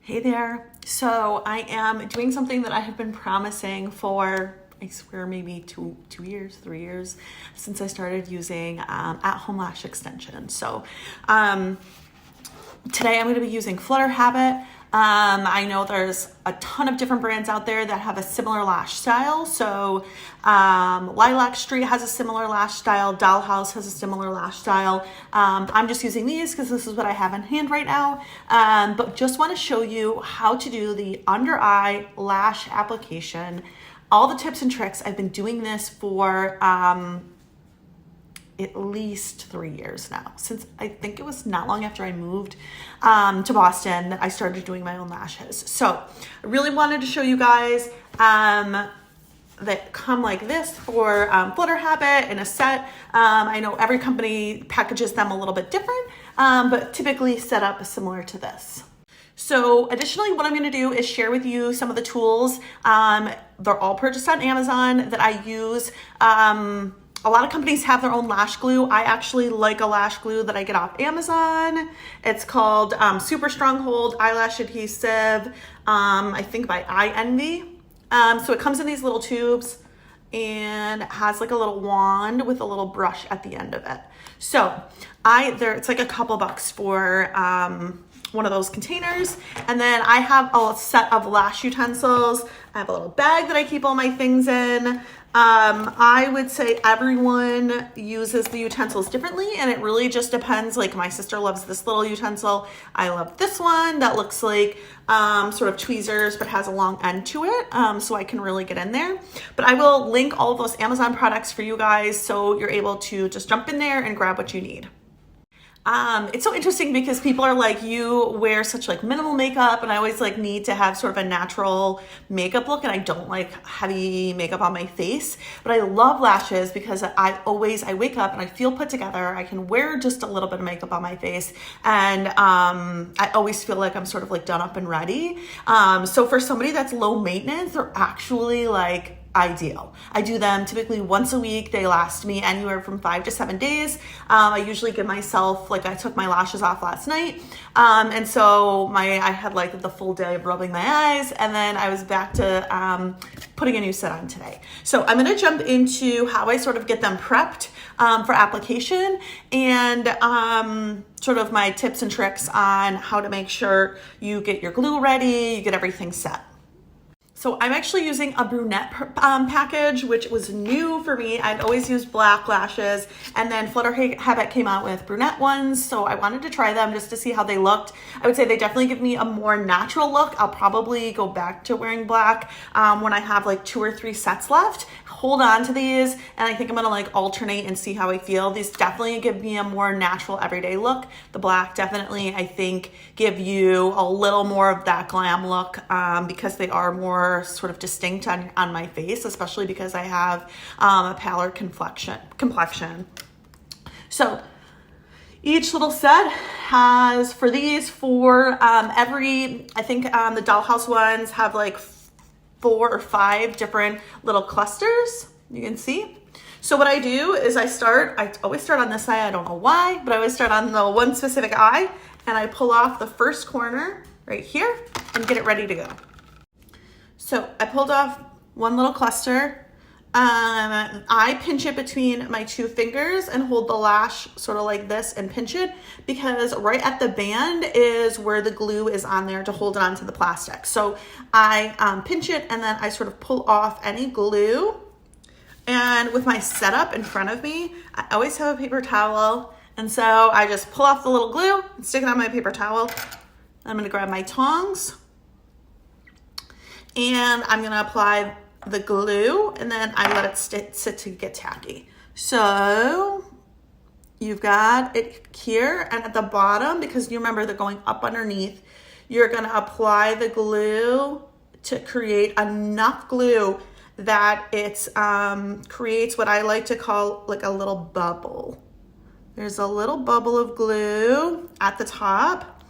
Hey there. So I am doing something that I have been promising for, I swear, maybe two years, 3 years since I started using at-home lash extensions. So today I'm going to be using Flutter Habit. I know there's a ton of different brands out there that have a similar lash style. So Lilac Street has a similar lash style. Dollhouse has a similar lash style. I'm just using these because this is what I have in hand right now. But just want to show you how to do the under eye lash application. All the tips and tricks. I've been doing this for at least 3 years now, since I think it was not long after I moved to Boston that I started doing my own lashes. So I really wanted to show you guys that come like this for Flutter Habit in a set. I know every company packages them a little bit different, but typically set up similar to this. So additionally, what I'm going to do is share with you some of the tools. They're all purchased on Amazon that I use. A lot of companies have their own lash glue. I actually like a lash glue that I get off Amazon. It's called Super Stronghold Eyelash Adhesive, I think by Eye Envy. So it comes in these little tubes and has like a little wand with a little brush at the end of it. So it's like a couple bucks for one of those containers. And then I have a set of lash utensils. I have a little bag that I keep all my things in. I would say everyone uses the utensils differently, and it really just depends. Like my sister loves this little utensil. I love this one that looks like sort of tweezers but has a long end to it, so I can really get in there. But I will link all of those Amazon products for you guys so you're able to just jump in there and grab what you need. It's so interesting because people are like, you wear such like minimal makeup, and I always like need to have sort of a natural makeup look, and I don't like heavy makeup on my face, but I love lashes because I wake up and I feel put together. I can wear just a little bit of makeup on my face, and I always feel like I'm sort of like done up and ready. So for somebody that's low maintenance, they're actually like ideal. I do them typically once a week. They last me anywhere from 5 to 7 days. I usually give myself, like I took my lashes off last night. And so I had like the full day of rubbing my eyes, and then I was back to putting a new set on today. So I'm going to jump into how I sort of get them prepped for application, and sort of my tips and tricks on how to make sure you get your glue ready, you get everything set. So I'm actually using a brunette package, which was new for me. I'd always used black lashes, and then Flutter Habit came out with brunette ones, so I wanted to try them just to see how they looked. I would say they definitely give me a more natural look. I'll probably go back to wearing black when I have like 2 or 3 sets left. Hold on to these, and I think I'm gonna like alternate and see how I feel. These definitely give me a more natural everyday look. The black definitely, I think, give you a little more of that glam look because they are more sort of distinct on my face, especially because I have a paler complexion. So each little set has, for these, I think the Dollhouse ones have like 4 or 5 different little clusters, you can see. So what I do is I always start on this side. I don't know why, but I always start on the one specific eye, and I pull off the first corner right here and get it ready to go. So I pulled off one little cluster. I pinch it between my 2 fingers and hold the lash sort of like this and pinch it, because right at the band is where the glue is on there to hold it onto the plastic. So I pinch it, and then I sort of pull off any glue. And with my setup in front of me, I always have a paper towel. And so I just pull off the little glue and stick it on my paper towel. I'm gonna grab my tongs, and I'm gonna apply the glue, and then I let it sit to get tacky. So you've got it here, and at the bottom, because you remember they're going up underneath, you're gonna apply the glue to create enough glue that it creates what I like to call like a little bubble. There's a little bubble of glue at the top.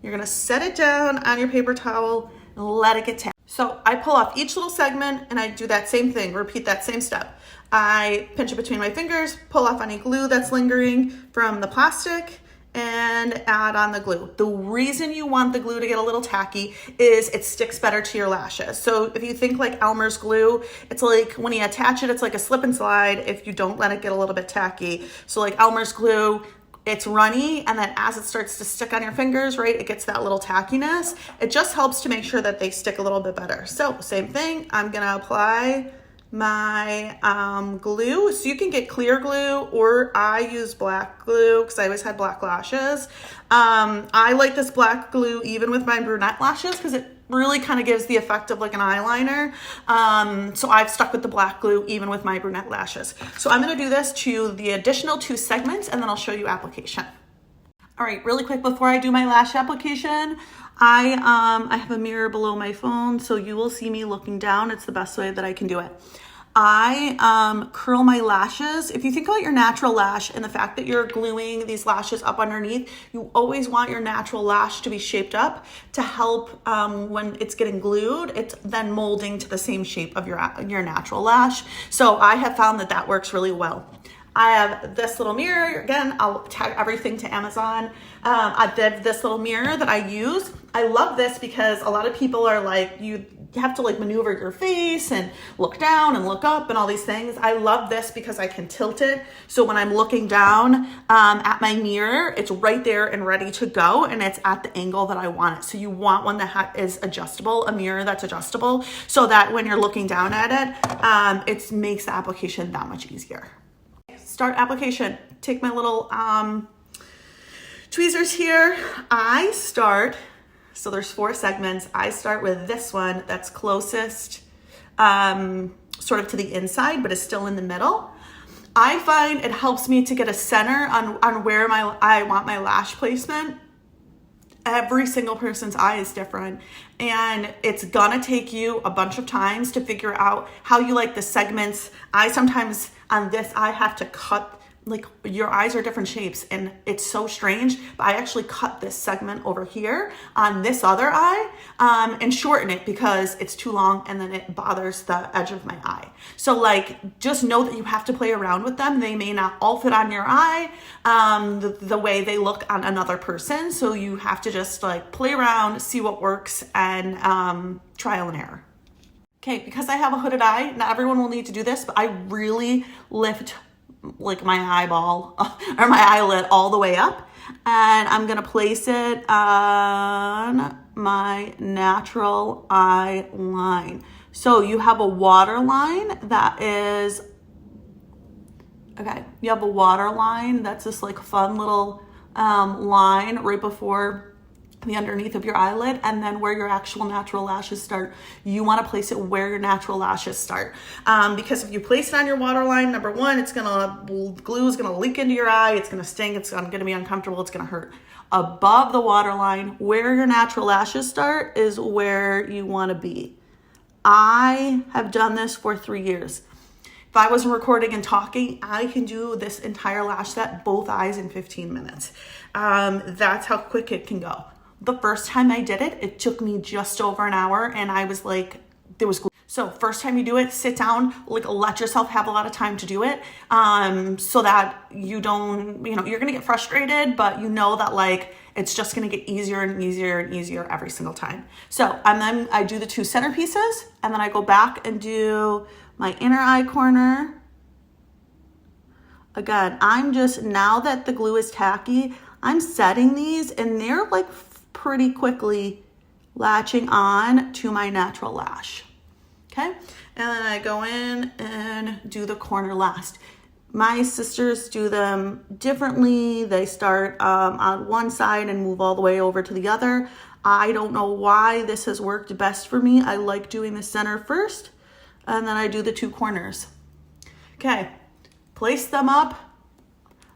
You're gonna set it down on your paper towel and let it get tacky. So I pull off each little segment, and I do that same thing, repeat that same step. I pinch it between my fingers, pull off any glue that's lingering from the plastic, and add on the glue. The reason you want the glue to get a little tacky is it sticks better to your lashes. So if you think like Elmer's glue, it's like when you attach it, it's like a slip and slide if you don't let it get a little bit tacky. So like Elmer's glue, it's runny, and then as it starts to stick on your fingers, right, it gets that little tackiness. It just helps to make sure that they stick a little bit better. So same thing, I'm gonna apply my glue. So you can get clear glue, or I use black glue because I always had black lashes. I like this black glue even with my brunette lashes because it really kind of gives the effect of like an eyeliner. So I've stuck with the black glue even with my brunette lashes. So I'm going to do this to the additional 2 segments, and then I'll show you application. All right, really quick before I do my lash application, I have a mirror below my phone, so you will see me looking down. It's the best way that I can do it. I curl my lashes. If you think about your natural lash and the fact that you're gluing these lashes up underneath, you always want your natural lash to be shaped up to help when it's getting glued, it's then molding to the same shape of your natural lash. So I have found that that works really well. I have this little mirror. Again, I'll tag everything to Amazon. I did this little mirror that I use. I love this because a lot of people are like, you have to like maneuver your face and look down and look up and all these things. I love this because I can tilt it. So when I'm looking down at my mirror, it's right there and ready to go, and it's at the angle that I want it. So you want one that is adjustable, a mirror that's adjustable, so that when you're looking down at it, it makes the application that much easier. Start application. Take my little tweezers here. So there's 4 segments. I start with this one that's closest sort of to the inside, but is still in the middle. I find it helps me to get a center on where I want my lash placement. Every single person's eye is different, and it's gonna take you a bunch of times to figure out how you like the segments. I sometimes on this eye have to cut, like your eyes are different shapes and it's so strange, but I actually cut this segment over here on this other eye and shorten it because it's too long and then it bothers the edge of my eye. So like, just know that you have to play around with them. They may not all fit on your eye the way they look on another person. So you have to just like play around, see what works, and trial and error. Okay, because I have a hooded eye, not everyone will need to do this, but I really lift like my eyeball or my eyelid all the way up, and I'm gonna place it on my natural eye line. So you have a water line that is, okay, you have a water line that's this like fun little line right before the underneath of your eyelid, and then where your actual natural lashes start. You want to place it where your natural lashes start, because if you place it on your water line, number one, glue is gonna leak into your eye, it's gonna sting, it's gonna be uncomfortable, it's gonna hurt. Above the water line, where your natural lashes start, is where you want to be. I have done this for 3 years. If I wasn't recording and talking, I can do this entire lash set, both eyes, in 15 minutes. That's how quick it can go. The first time I did it, it took me just over an hour, and I was like, there was glue. So first time you do it, sit down, like let yourself have a lot of time to do it, so that you don't, you're gonna get frustrated, but you know that like it's just gonna get easier and easier and easier every single time. So and then I do the 2 center pieces, and then I go back and do my inner eye corner. Again, now that the glue is tacky, I'm setting these, and they're like pretty quickly latching on to my natural lash. Okay, and then I go in and do the corner last. My sisters do them differently. They start on one side and move all the way over to the other. I don't know why this has worked best for me. I like doing the center first, and then I do the 2 corners. Okay, place them up,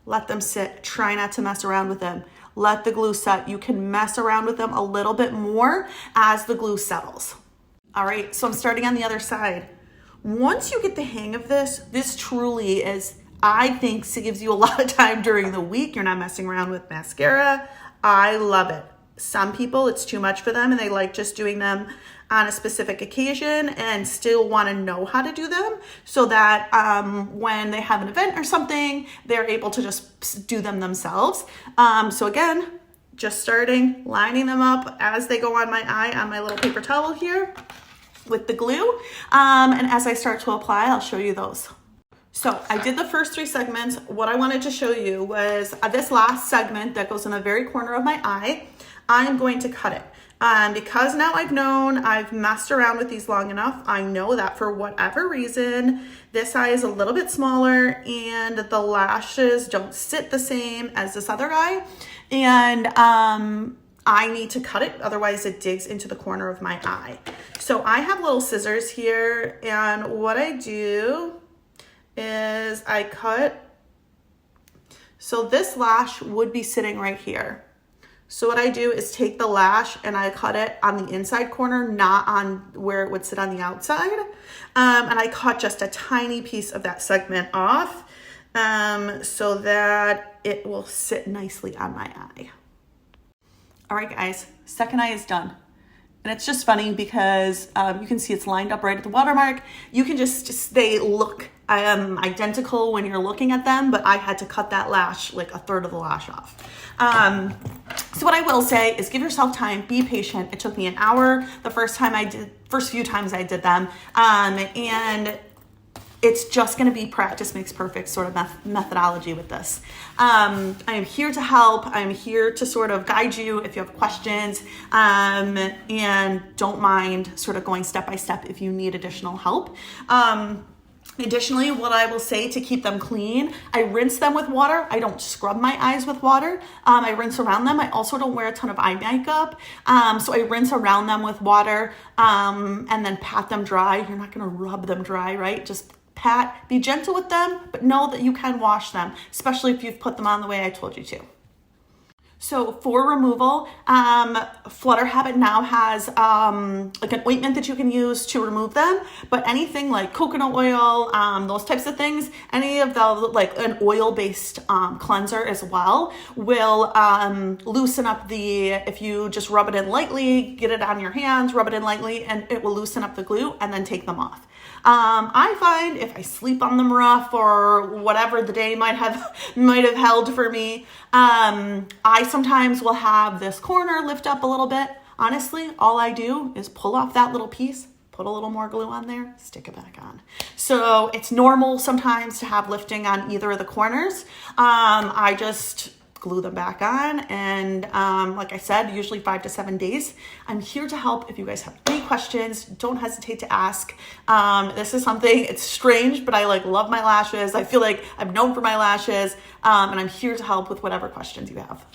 let them sit. Try not to mess around with them. Let the glue set. You can mess around with them a little bit more as the glue settles. All right, so I'm starting on the other side. Once you get the hang of this truly is, I think, it gives you a lot of time during the week. You're not messing around with mascara. I love it. some people, it's too much for them and they like just doing them on a specific occasion and still want to know how to do them so that when they have an event or something, they're able to just do them themselves. So again, just starting, lining them up as they go on my eye on my little paper towel here with the glue. And as I start to apply, I'll show you those. So I did the first 3 segments. What I wanted to show you was this last segment that goes in the very corner of my eye. I'm going to cut it. Because now I've messed around with these long enough, I know that for whatever reason, this eye is a little bit smaller and the lashes don't sit the same as this other eye. And I need to cut it, otherwise it digs into the corner of my eye. So I have little scissors here, and what I do is I cut, so this lash would be sitting right here. So what I do is take the lash and I cut it on the inside corner, not on where it would sit on the outside. And I cut just a tiny piece of that segment off so that it will sit nicely on my eye. All right, guys, second eye is done. And it's just funny because you can see it's lined up right at the watermark. You can just they look identical when you're looking at them, but I had to cut that lash, like a third of the lash off. So what I will say is give yourself time, be patient. It took me an hour the first few times I did them. And it's just going to be practice makes perfect sort of methodology with this. I am here to help. I'm here to sort of guide you if you have questions, and don't mind sort of going step by step if you need additional help. Additionally, what I will say to keep them clean, I rinse them with water. I don't scrub my eyes with water. I rinse around them. I also don't wear a ton of eye makeup. So I rinse around them with water and then pat them dry. You're not going to rub them dry, right? Just pat, be gentle with them, but know that you can wash them, especially if you've put them on the way I told you to. So for removal, Flutter Habit now has like an ointment that you can use to remove them, but anything like coconut oil, those types of things, any of the like an oil-based cleanser as well will loosen up if you just rub it in lightly, get it on your hands, rub it in lightly, and it will loosen up the glue and then take them off. I find if I sleep on them rough or whatever the day might have held for me, I sometimes will have this corner lift up a little bit. Honestly, all I do is pull off that little piece, put a little more glue on there, stick it back on. So it's normal sometimes to have lifting on either of the corners. I just glue them back on, and like I said, usually 5 to 7 days. I'm here to help. If you guys have any questions, don't hesitate to ask. This is something, it's strange, but I love my lashes. I feel like I'm known for my lashes, and I'm here to help with whatever questions you have.